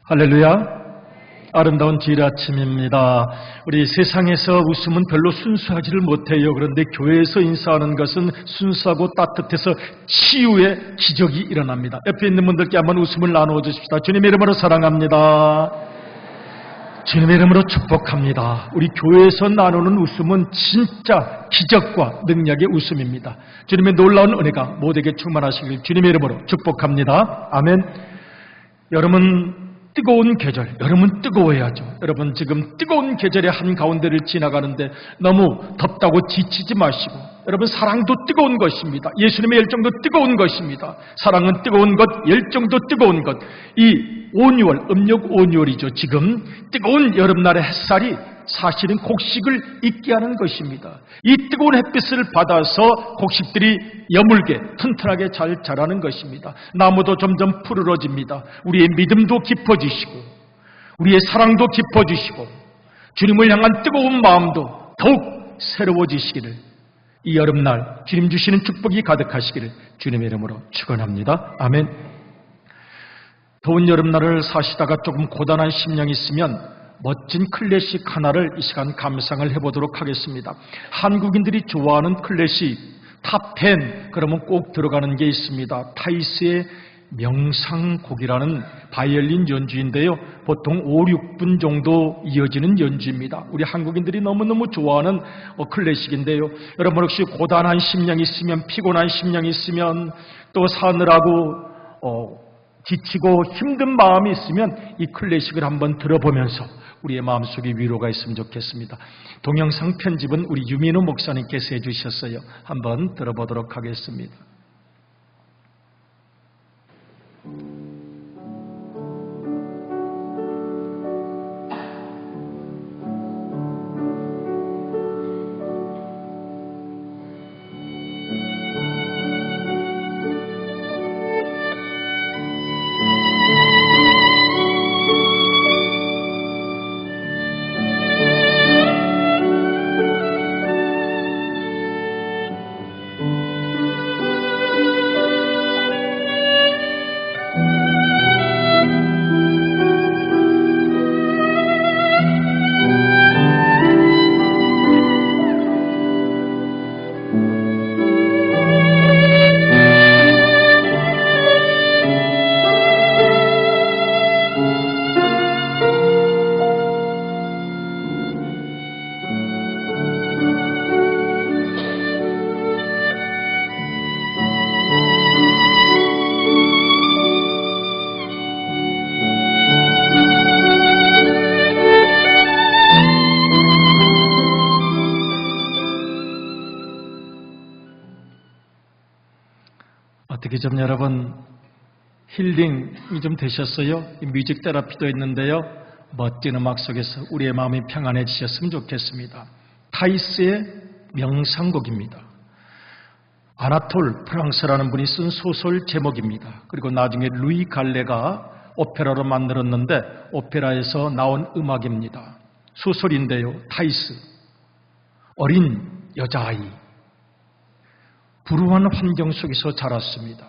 할렐루야. 아름다운 주일 아침입니다. 우리 세상에서 웃음은 별로 순수하지를 못해요. 그런데 교회에서 인사하는 것은 순수하고 따뜻해서 치유의 기적이 일어납니다. 옆에 있는 분들께 한번 웃음을 나누어 주십시다. 주님의 이름으로 사랑합니다. 주님의 이름으로 축복합니다. 우리 교회에서 나누는 웃음은 진짜 기적과 능력의 웃음입니다. 주님의 놀라운 은혜가 모두에게 충만하시길 주님의 이름으로 축복합니다. 아멘. 여러분, 뜨거운 계절, 여러분 뜨거워야죠. 여러분 지금 뜨거운 계절의 한가운데를 지나가는데 너무 덥다고 지치지 마시고, 여러분 사랑도 뜨거운 것입니다. 예수님의 열정도 뜨거운 것입니다. 사랑은 뜨거운 것, 열정도 뜨거운 것. 이 온유월, 음력 온유월이죠. 지금 뜨거운 여름날의 햇살이 사실은 곡식을 익게 하는 것입니다. 이 뜨거운 햇빛을 받아서 곡식들이 여물게 튼튼하게 잘 자라는 것입니다. 나무도 점점 푸르러집니다. 우리의 믿음도 깊어지시고 우리의 사랑도 깊어지시고 주님을 향한 뜨거운 마음도 더욱 새로워지시기를, 이 여름날 주님 주시는 축복이 가득하시기를 주님의 이름으로 축원합니다. 아멘. 더운 여름날을 사시다가 조금 고단한 심령이 있으면 멋진 클래식 하나를 이 시간 감상을 해보도록 하겠습니다. 한국인들이 좋아하는 클래식 탑10, 그러면 꼭 들어가는 게 있습니다. 타이스의 명상곡이라는 바이올린 연주인데요, 보통 5, 6분 정도 이어지는 연주입니다. 우리 한국인들이 너무너무 좋아하는 클래식인데요, 여러분 혹시 고단한 심령이 있으면, 피곤한 심령이 있으면, 또 사느라고 지치고 힘든 마음이 있으면 이 클래식을 한번 들어보면서 우리의 마음속에 위로가 있으면 좋겠습니다. 동영상 편집은 우리 유민우 목사님께서 해주셨어요. 한번 들어보도록 하겠습니다. 어떻게 좀 여러분 힐링이 좀 되셨어요? 뮤직 테라피도 있는데요, 멋진 음악 속에서 우리의 마음이 평안해지셨으면 좋겠습니다. 타이스의 명상곡입니다. 아나톨 프랑스라는 분이 쓴 소설 제목입니다. 그리고 나중에 루이 갈레가 오페라로 만들었는데 오페라에서 나온 음악입니다. 소설인데요, 타이스, 어린 여자아이, 불우한 환경 속에서 자랐습니다.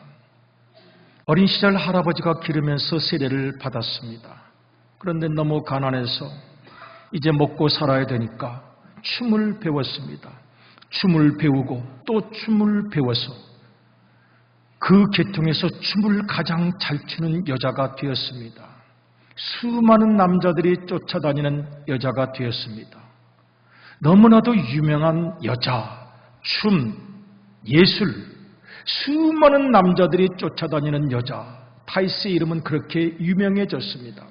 어린 시절 할아버지가 기르면서 세례를 받았습니다. 그런데 너무 가난해서 이제 먹고 살아야 되니까 춤을 배웠습니다. 춤을 배우고 또 춤을 배워서 그 계통에서 춤을 가장 잘 추는 여자가 되었습니다. 수많은 남자들이 쫓아다니는 여자가 되었습니다. 너무나도 유명한 여자, 춤, 예술, 수많은 남자들이 쫓아다니는 여자, 타이스의 이름은 그렇게 유명해졌습니다.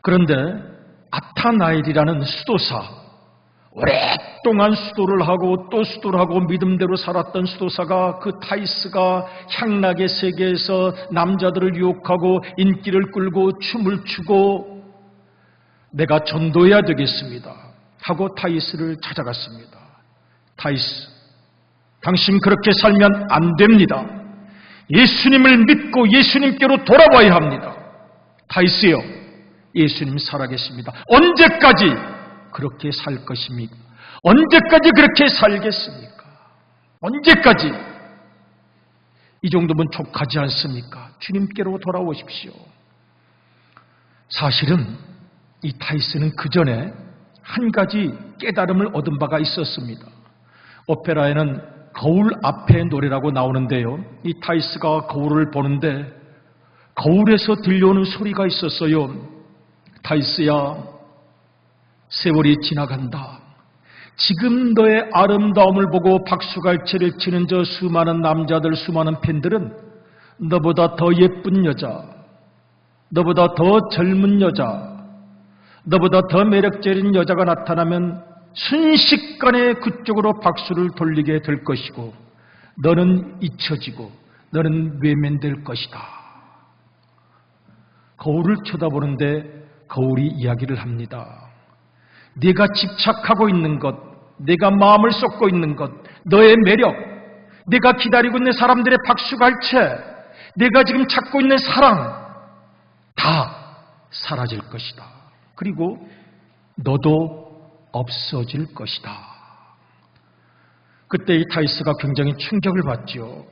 그런데 아타나일이라는 수도사, 오랫동안 수도를 하고 또 수도를 하고 믿음대로 살았던 수도사가, 그 타이스가 향락의 세계에서 남자들을 유혹하고 인기를 끌고 춤을 추고 내가 전도해야 되겠습니다 하고 타이스를 찾아갔습니다. 타이스, 당신 그렇게 살면 안 됩니다. 예수님을 믿고 예수님께로 돌아와야 합니다. 타이스요, 예수님 살아계십니다. 언제까지 그렇게 살 것입니까? 언제까지 그렇게 살겠습니까? 언제까지? 이 정도면 족하지 않습니까? 주님께로 돌아오십시오. 사실은 이 타이스는 그 전에 한 가지 깨달음을 얻은 바가 있었습니다. 오페라에는 거울 앞의 노래라고 나오는데요. 이 타이스가 거울을 보는데 거울에서 들려오는 소리가 있었어요. 타이스야, 세월이 지나간다. 지금 너의 아름다움을 보고 박수갈채를 치는 저 수많은 남자들, 수많은 팬들은 너보다 더 예쁜 여자, 너보다 더 젊은 여자, 너보다 더 매력적인 여자가 나타나면 순식간에 그쪽으로 박수를 돌리게 될 것이고 너는 잊혀지고 너는 외면될 것이다. 거울을 쳐다보는데 거울이 이야기를 합니다. 네가 집착하고 있는 것, 네가 마음을 쏟고 있는 것, 너의 매력, 네가 기다리고 있는 사람들의 박수갈채, 네가 지금 찾고 있는 사랑 다 사라질 것이다. 그리고 너도 없어질 것이다. 그때 이 타이스가 굉장히 충격을 받죠.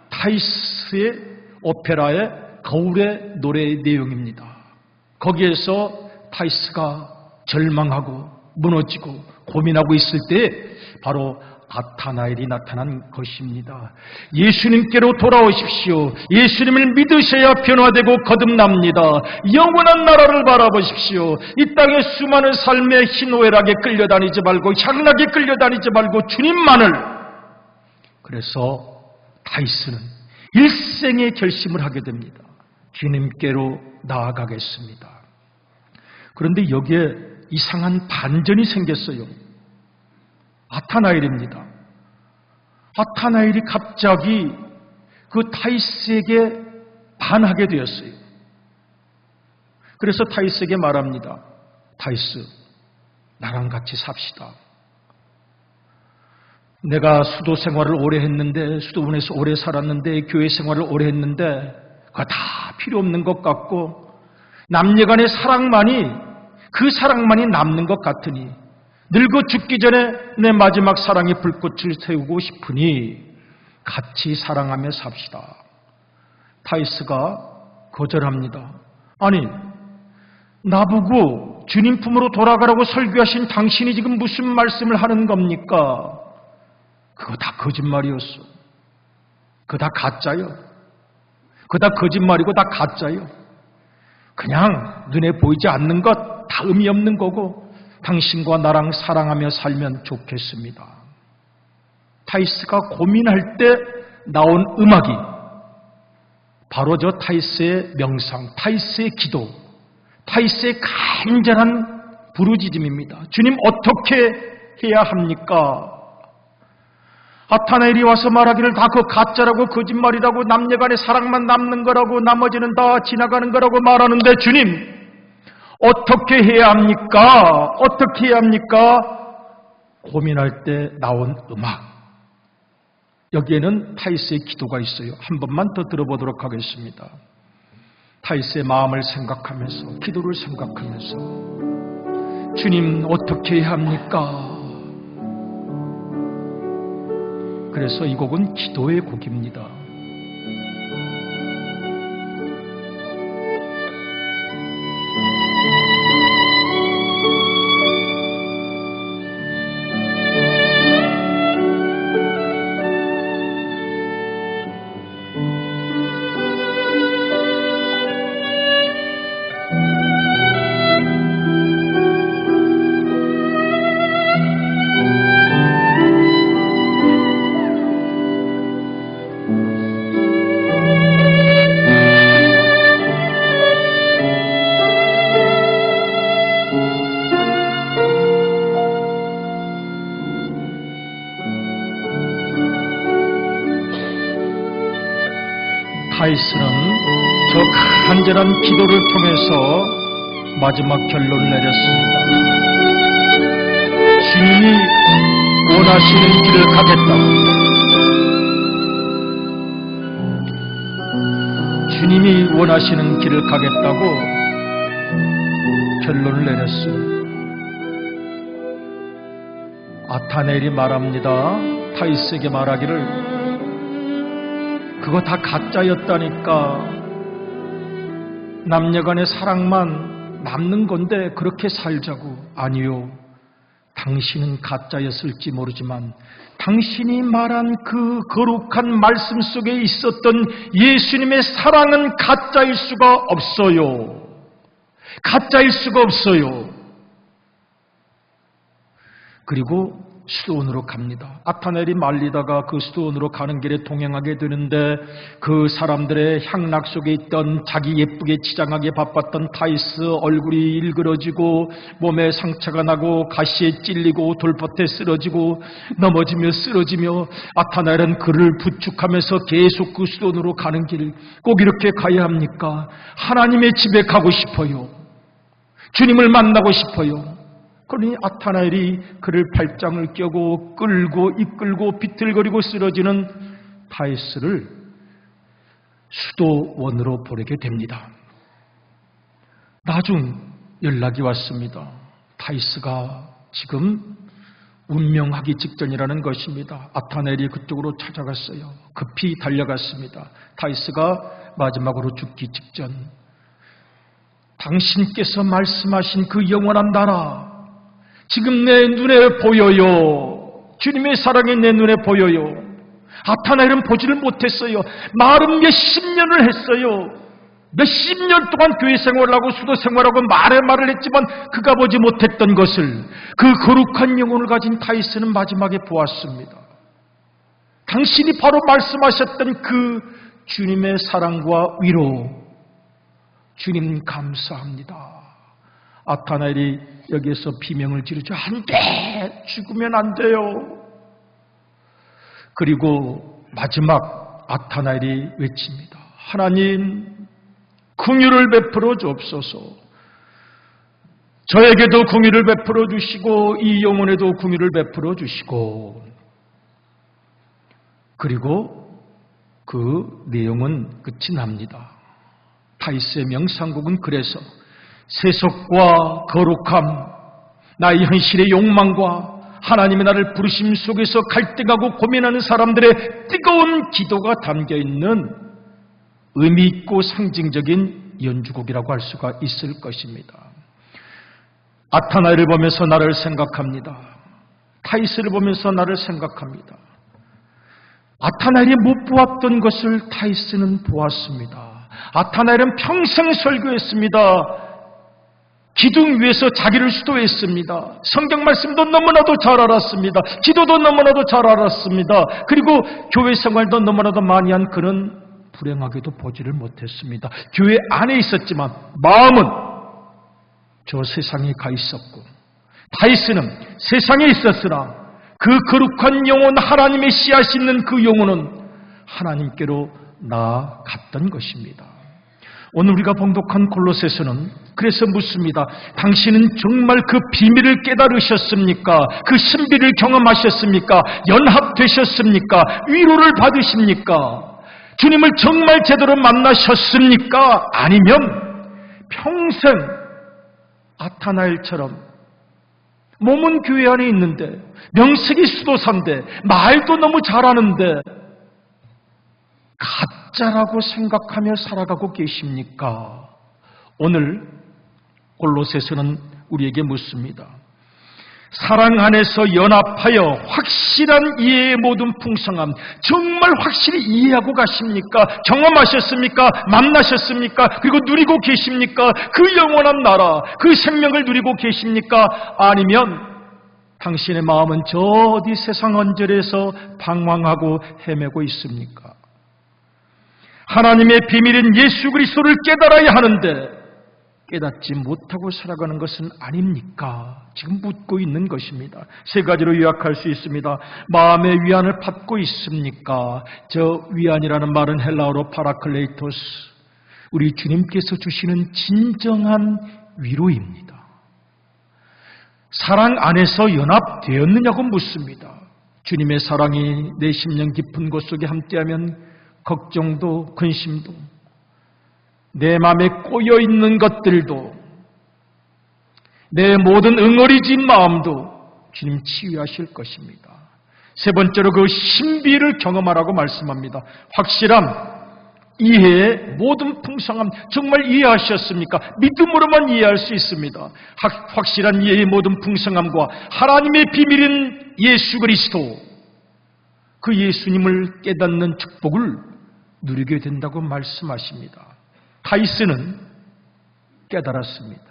타이스의 오페라의 거울의 노래의 내용입니다. 거기에서 타이스가 절망하고 무너지고 고민하고 있을 때 바로 아타나엘이 나타난 것입니다. 예수님께로 돌아오십시오. 예수님을 믿으셔야 변화되고 거듭납니다. 영원한 나라를 바라보십시오. 이 땅의 수많은 삶의 희노애락에 끌려다니지 말고 향락에 끌려다니지 말고 주님만을. 그래서 타이스는 일생의 결심을 하게 됩니다. 주님께로 나아가겠습니다. 그런데 여기에 이상한 반전이 생겼어요. 아타나엘입니다. 아타나엘이 갑자기 그 타이스에게 반하게 되었어요. 그래서 타이스에게 말합니다. 타이스, 나랑 같이 삽시다. 내가 수도 생활을 오래 했는데, 수도원에서 오래 살았는데, 교회 생활을 오래 했는데 그거 다 필요 없는 것 같고 남녀간의 사랑만이 그 사랑만이 남는 것 같으니 늙어 죽기 전에 내 마지막 사랑의 불꽃을 세우고 싶으니 같이 사랑하며 삽시다. 타이스가 거절합니다. 아니, 나보고 주님 품으로 돌아가라고 설교하신 당신이 지금 무슨 말씀을 하는 겁니까? 그거 다 거짓말이었어. 그거 다 가짜요. 그거 다 거짓말이고 다 가짜요. 그냥 눈에 보이지 않는 것 다 의미 없는 거고 당신과 나랑 사랑하며 살면 좋겠습니다. 타이스가 고민할 때 나온 음악이 바로 저 타이스의 명상, 타이스의 기도, 타이스의 간절한 부르짖음입니다. 주님, 어떻게 해야 합니까? 아타나엘이 와서 말하기를 다 그 가짜라고 거짓말이라고 남녀간의 사랑만 남는 거라고 나머지는 다 지나가는 거라고 말하는데 주님, 어떻게 해야 합니까? 어떻게 해야 합니까? 고민할 때 나온 음악. 여기에는 타이스의 기도가 있어요. 한 번만 더 들어보도록 하겠습니다. 타이스의 마음을 생각하면서, 기도를 생각하면서 주님, 어떻게 해야 합니까? 그래서 이 곡은 기도의 곡입니다. 타이스는 저 간절한 기도를 통해서 마지막 결론을 내렸습니다. 주님이 원하시는 길을 가겠다고, 주님이 원하시는 길을 가겠다고 결론을 내렸습니다. 아타나엘이 말합니다. 타이스에게 말하기를 그거 다 가짜였다니까. 남녀간의 사랑만 남는 건데 그렇게 살자고. 아니요. 당신은 가짜였을지 모르지만 당신이 말한 그 거룩한 말씀 속에 있었던 예수님의 사랑은 가짜일 수가 없어요. 가짜일 수가 없어요. 그리고 수도원으로 갑니다. 아타나엘이 말리다가 그 수도원으로 가는 길에 동행하게 되는데 그 사람들의 향락 속에 있던 자기 예쁘게 치장하게 바빴던 타이스 얼굴이 일그러지고 몸에 상처가 나고 가시에 찔리고 돌밭에 쓰러지고 넘어지며 쓰러지며 아타나엘은 그를 부축하면서 계속 그 수도원으로 가는 길, 꼭 이렇게 가야 합니까? 하나님의 집에 가고 싶어요. 주님을 만나고 싶어요. 그러니 아타나엘이 그를 팔짱을 껴고 끌고 이끌고 비틀거리고 쓰러지는 타이스를 수도원으로 보내게 됩니다. 나중 연락이 왔습니다. 타이스가 지금 운명하기 직전이라는 것입니다. 아타나엘이 그쪽으로 찾아갔어요. 급히 달려갔습니다. 타이스가 마지막으로 죽기 직전, 당신께서 말씀하신 그 영원한 나라 지금 내 눈에 보여요. 주님의 사랑이 내 눈에 보여요. 아타나엘은 보지를 못했어요. 말은 몇십 년을 했어요. 몇십 년 동안 교회 생활하고 수도 생활하고 말을 했지만 그가 보지 못했던 것을 그 거룩한 영혼을 가진 타이스는 마지막에 보았습니다. 당신이 바로 말씀하셨던 그 주님의 사랑과 위로. 주님 감사합니다. 아타나엘이 여기에서 비명을 지르죠. 안 돼! 죽으면 안 돼요. 그리고 마지막 아타나엘이 외칩니다. 하나님, 긍휼을 베풀어 주옵소서. 저에게도 긍휼을 베풀어 주시고 이 영혼에도 긍휼을 베풀어 주시고. 그리고 그 내용은 끝이 납니다. 타이스의 명상곡은 그래서 세속과 거룩함, 나의 현실의 욕망과 하나님의 나를 부르심 속에서 갈등하고 고민하는 사람들의 뜨거운 기도가 담겨있는 의미 있고 상징적인 연주곡이라고 할 수가 있을 것입니다. 아타나엘을 보면서 나를 생각합니다. 타이스를 보면서 나를 생각합니다. 아타나엘이 못 보았던 것을 타이스는 보았습니다. 아타나엘은 평생 설교했습니다. 기둥 위에서 자기를 수도했습니다. 성경 말씀도 너무나도 잘 알았습니다. 기도도 너무나도 잘 알았습니다. 그리고 교회 생활도 너무나도 많이 한 그는 불행하게도 보지를 못했습니다. 교회 안에 있었지만 마음은 저 세상에 가 있었고, 타이스는 세상에 있었으나 그 거룩한 영혼, 하나님의 씨앗이 있는 그 영혼은 하나님께로 나아갔던 것입니다. 오늘 우리가 봉독한 골로새서는 그래서 묻습니다. 당신은 정말 그 비밀을 깨달으셨습니까? 그 신비를 경험하셨습니까? 연합되셨습니까? 위로를 받으십니까? 주님을 정말 제대로 만나셨습니까? 아니면 평생 아타나엘처럼 몸은 교회 안에 있는데 명색이 수도사인데 말도 너무 잘하는데 가짜라고 생각하며 살아가고 계십니까? 오늘 골로새서는 우리에게 묻습니다. 사랑 안에서 연합하여 확실한 이해의 모든 풍성함, 정말 확실히 이해하고 가십니까? 경험하셨습니까? 만나셨습니까? 그리고 누리고 계십니까? 그 영원한 나라, 그 생명을 누리고 계십니까? 아니면 당신의 마음은 저 어디 세상 언저리에서 방황하고 헤매고 있습니까? 하나님의 비밀인 예수 그리스도를 깨달아야 하는데 깨닫지 못하고 살아가는 것은 아닙니까? 지금 묻고 있는 것입니다. 세 가지로 요약할 수 있습니다. 마음의 위안을 받고 있습니까? 저 위안이라는 말은 헬라어로 파라클레이토스, 우리 주님께서 주시는 진정한 위로입니다. 사랑 안에서 연합되었느냐고 묻습니다. 주님의 사랑이 내 심령 깊은 곳 속에 함께하면 걱정도 근심도 내 마음에 꼬여있는 것들도 내 모든 응어리진 마음도 주님 치유하실 것입니다. 세 번째로 그 신비를 경험하라고 말씀합니다. 확실함, 이해의 모든 풍성함 정말 이해하셨습니까? 믿음으로만 이해할 수 있습니다. 확실한 이해의 모든 풍성함과 하나님의 비밀인 예수 그리스도, 그 예수님을 깨닫는 축복을 누리게 된다고 말씀하십니다. 타이스는 깨달았습니다.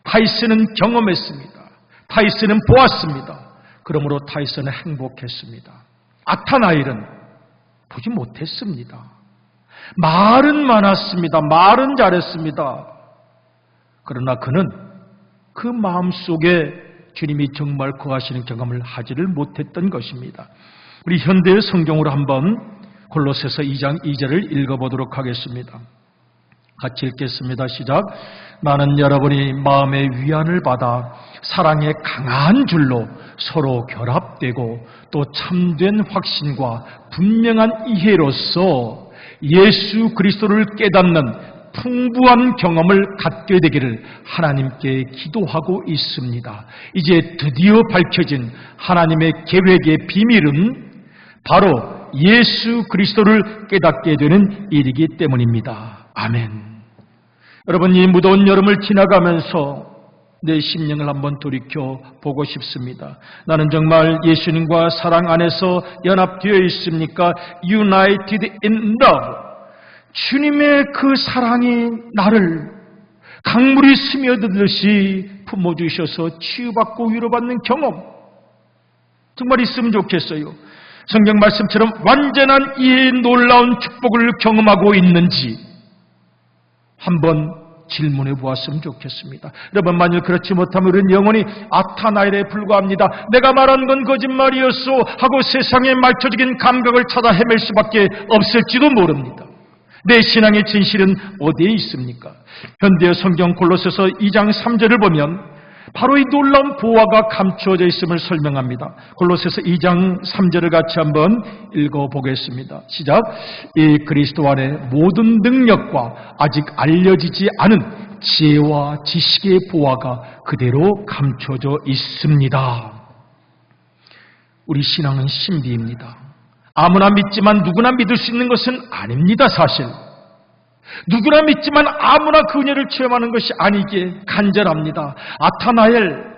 타이스는 경험했습니다. 타이스는 보았습니다. 그러므로 타이스는 행복했습니다. 아타나엘은 보지 못했습니다. 말은 많았습니다. 말은 잘했습니다. 그러나 그는 그 마음속에 주님이 정말 거하시는 경험을 하지를 못했던 것입니다. 우리 현대의 성경으로 한번 골로새서 2장 2절을 읽어보도록 하겠습니다. 같이 읽겠습니다. 시작. 나는 여러분이 마음의 위안을 받아 사랑의 강한 줄로 서로 결합되고 또 참된 확신과 분명한 이해로서 예수 그리스도를 깨닫는 풍부한 경험을 갖게 되기를 하나님께 기도하고 있습니다. 이제 드디어 밝혀진 하나님의 계획의 비밀은 바로 예수 그리스도를 깨닫게 되는 일이기 때문입니다. 아멘. 여러분, 이 무더운 여름을 지나가면서 내 심령을 한번 돌이켜 보고 싶습니다. 나는 정말 예수님과 사랑 안에서 연합되어 있습니까? United in love. 주님의 그 사랑이 나를 강물이 스며들듯이 품어주셔서 치유받고 위로받는 경험 정말 있으면 좋겠어요. 성경 말씀처럼 완전한 이 놀라운 축복을 경험하고 있는지 한번 질문해 보았으면 좋겠습니다. 여러분, 만일 그렇지 못하면 우리는 영원히 아타나엘에 불과합니다. 내가 말한 건 거짓말이었소 하고 세상에 말초적인 감각을 찾아 헤맬 수밖에 없을지도 모릅니다. 내 신앙의 진실은 어디에 있습니까? 현대의 성경 골로새서 2장 3절을 보면 바로 이 놀라운 보화가 감추어져 있음을 설명합니다. 골로새서 2장 3절을 같이 한번 읽어보겠습니다. 시작. 이 그리스도 안에 모든 능력과 아직 알려지지 않은 지혜와 지식의 보화가 그대로 감춰져 있습니다. 우리 신앙은 신비입니다. 아무나 믿지만 누구나 믿을 수 있는 것은 아닙니다. 사실 누구나 믿지만 아무나 그 은혜를 체험하는 것이 아니기에 간절합니다. 아타나엘,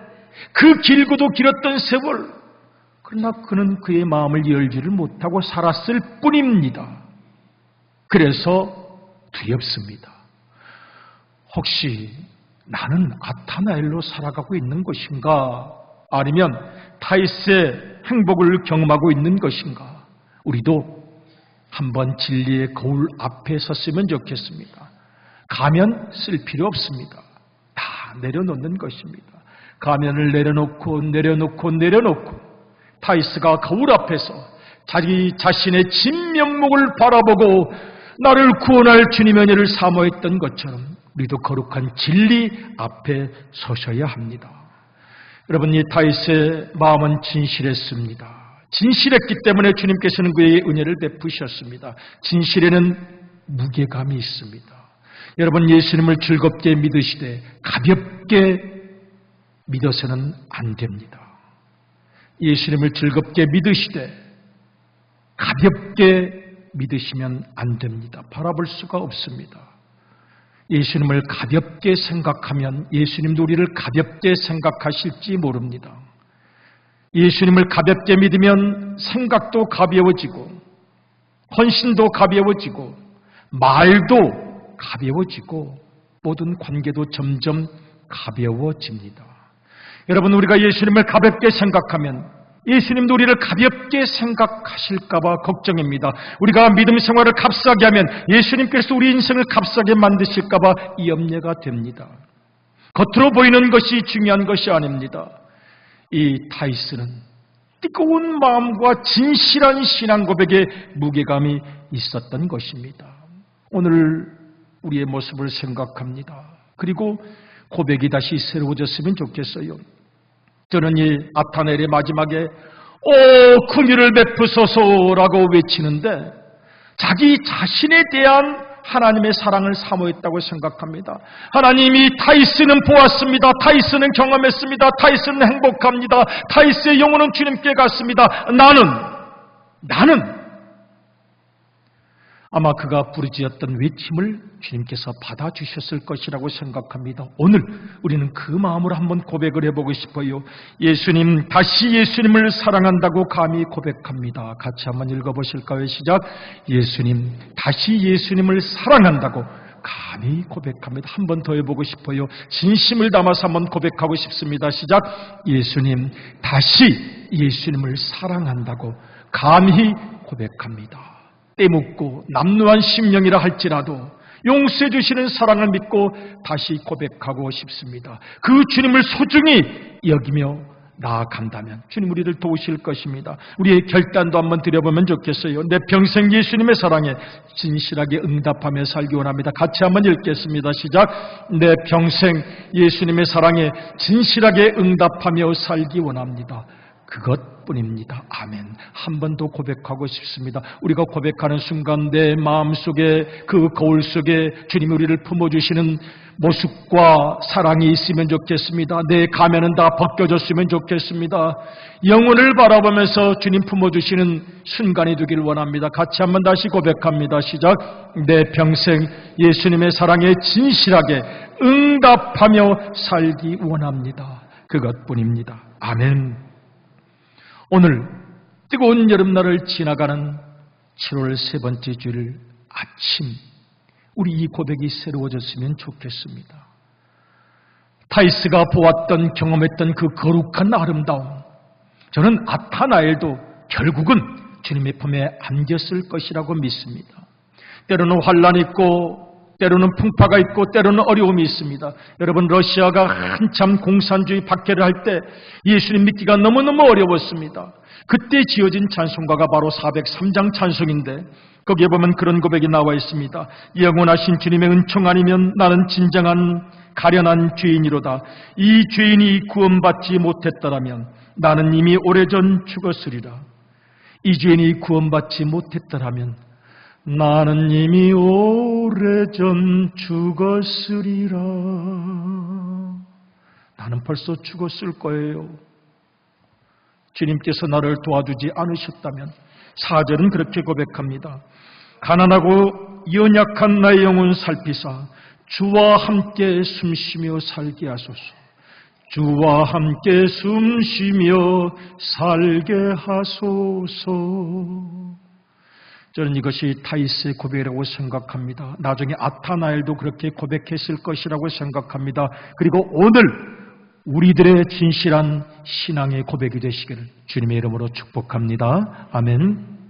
그 길고도 길었던 세월, 그러나 그는 그의 마음을 열지를 못하고 살았을 뿐입니다. 그래서 두렵습니다. 혹시 나는 아타나엘로 살아가고 있는 것인가? 아니면 타이스의 행복을 경험하고 있는 것인가? 우리도 한번 진리의 거울 앞에 섰으면 좋겠습니다. 가면 쓸 필요 없습니다. 다 내려놓는 것입니다. 가면을 내려놓고 타이스가 거울 앞에서 자기 자신의 진면목을 바라보고 나를 구원할 주님의 은혜를 사모했던 것처럼 우리도 거룩한 진리 앞에 서셔야 합니다. 여러분, 이 타이스의 마음은 진실했습니다. 진실했기 때문에 주님께서는 그의 은혜를 베푸셨습니다. 진실에는 무게감이 있습니다. 여러분, 예수님을 즐겁게 믿으시되 가볍게 믿어서는 안 됩니다. 예수님을 즐겁게 믿으시되 가볍게 믿으시면 안 됩니다. 바라볼 수가 없습니다. 예수님을 가볍게 생각하면 예수님도 우리를 가볍게 생각하실지 모릅니다. 예수님을 가볍게 믿으면 생각도 가벼워지고 헌신도 가벼워지고 말도 가벼워지고 모든 관계도 점점 가벼워집니다. 여러분, 우리가 예수님을 가볍게 생각하면 예수님도 우리를 가볍게 생각하실까봐 걱정입니다. 우리가 믿음 생활을 값싸게 하면 예수님께서 우리 인생을 값싸게 만드실까봐 염려가 됩니다. 겉으로 보이는 것이 중요한 것이 아닙니다. 이 타이스는 뜨거운 마음과 진실한 신앙 고백에 무게감이 있었던 것입니다. 오늘 우리의 모습을 생각합니다. 그리고 고백이 다시 새로워졌으면 좋겠어요. 저는 이 아타나엘의 마지막에 오 긍휼을 베푸소서라고 외치는데 자기 자신에 대한 하나님의 사랑을 사모했다고 생각합니다. 하나님이 타이스는 보았습니다. 타이스는 경험했습니다. 타이스는 행복합니다. 타이스의 영혼은 주님께 갔습니다. 나는 아마 그가 부르짖었던 외침을 주님께서 받아주셨을 것이라고 생각합니다. 오늘 우리는 그 마음으로 한번 고백을 해보고 싶어요. 예수님, 다시 예수님을 사랑한다고 감히 고백합니다. 같이 한번 읽어보실까요? 시작. 예수님, 다시 예수님을 사랑한다고 감히 고백합니다. 한 번 더 해보고 싶어요. 진심을 담아서 한번 고백하고 싶습니다. 시작. 예수님, 다시 예수님을 사랑한다고 감히 고백합니다. 때묻고 남루한 심령이라 할지라도 용서해 주시는 사랑을 믿고 다시 고백하고 싶습니다. 그 주님을 소중히 여기며 나아간다면 주님 우리를 도우실 것입니다. 우리의 결단도 한번 드려보면 좋겠어요. 내 평생 예수님의 사랑에 진실하게 응답하며 살기 원합니다. 같이 한번 읽겠습니다. 시작. 내 평생 예수님의 사랑에 진실하게 응답하며 살기 원합니다. 그것뿐입니다. 아멘. 한 번 더 고백하고 싶습니다. 우리가 고백하는 순간 내 마음속에 그 거울 속에 주님이 우리를 품어주시는 모습과 사랑이 있으면 좋겠습니다. 내 가면은 다 벗겨졌으면 좋겠습니다. 영혼을 바라보면서 주님 품어주시는 순간이 되길 원합니다. 같이 한번 다시 고백합니다. 시작. 내 평생 예수님의 사랑에 진실하게 응답하며 살기 원합니다. 그것뿐입니다. 아멘. 오늘 뜨거운 여름날을 지나가는 7월 세 번째 주일 아침 우리 이 고백이 새로워졌으면 좋겠습니다. 타이스가 보았던 경험했던 그 거룩한 아름다움, 저는 아타나엘도 결국은 주님의 품에 안겼을 것이라고 믿습니다. 때로는 환란이 있고 때로는 풍파가 있고 때로는 어려움이 있습니다. 여러분, 러시아가 한참 공산주의 박해를 할 때 예수님 믿기가 너무너무 어려웠습니다. 그때 지어진 찬송가가 바로 403장 찬송인데 거기에 보면 그런 고백이 나와 있습니다. 영원하신 주님의 은총 아니면 나는 진정한 가련한 죄인이로다. 이 죄인이 구원받지 못했더라면 나는 이미 오래전 죽었으리라. 이 죄인이 구원받지 못했더라면 나는 이미 오래전 죽었으리라. 나는 벌써 죽었을 거예요. 주님께서 나를 도와주지 않으셨다면 4절은 그렇게 고백합니다. 가난하고 연약한 나의 영혼 살피사 주와 함께 숨쉬며 살게 하소서. 주와 함께 숨쉬며 살게 하소서. 저는 이것이 타이스의 고백이라고 생각합니다. 나중에 아타나엘도 그렇게 고백했을 것이라고 생각합니다. 그리고 오늘 우리들의 진실한 신앙의 고백이 되시기를 주님의 이름으로 축복합니다. 아멘.